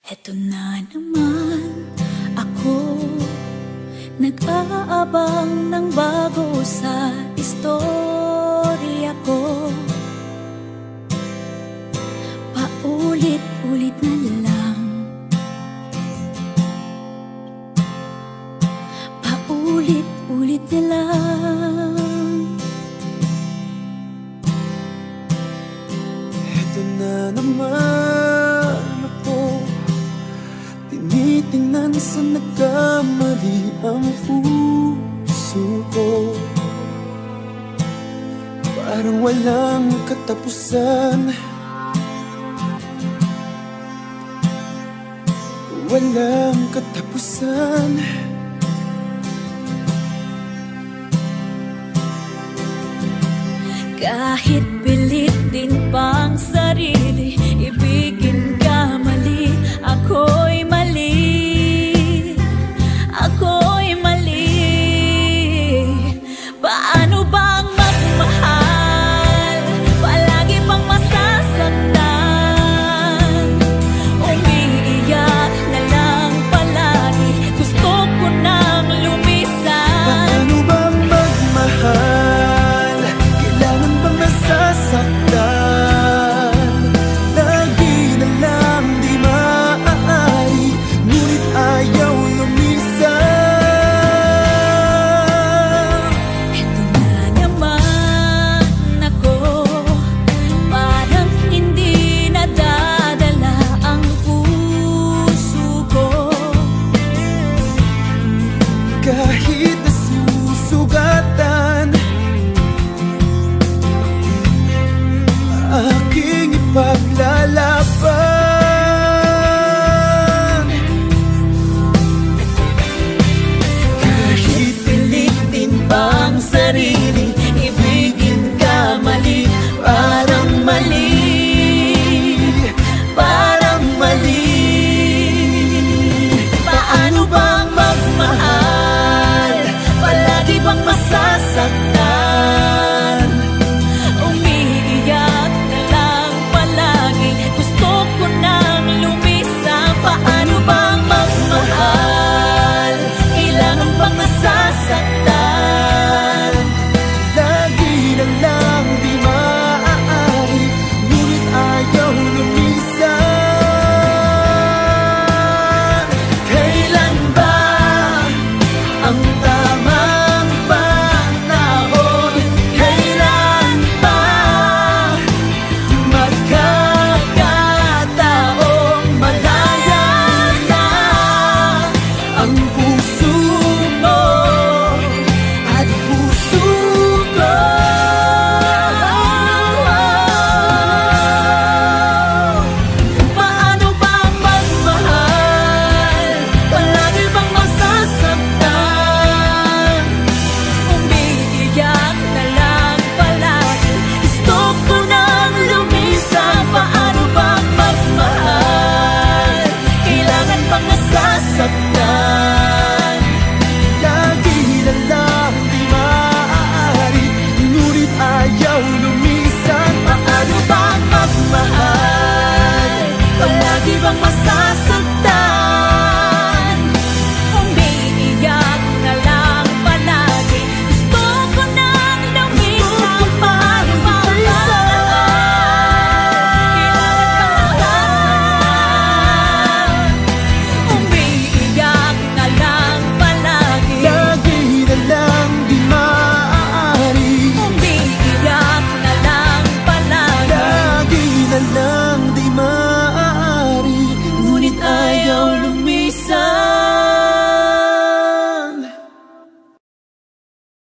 Eto na naman ako, nag-aabang ng bago sa istorya ko. Paulit-ulit na lang, paulit-ulit na lang. Eto na naman ako, tinitingnan sa nagkamali ang puso ko. Parang walang katapusan, walang katapusan. Kahit pilit din pang sarili, ibigin ka mali, ako'y mali, ako'y mali. Paano bang magmahal, palagi pang masasaktan, umiiyak na lang palagi, gusto ko nang lumisan. Paano bang magmahal, kailangan bang nasasaktan? Lagi na lang di maaari, ngunit ayaw lumisan. Ito na naman ako, parang hindi nadadala ang puso ko. Kahit nasusugatan,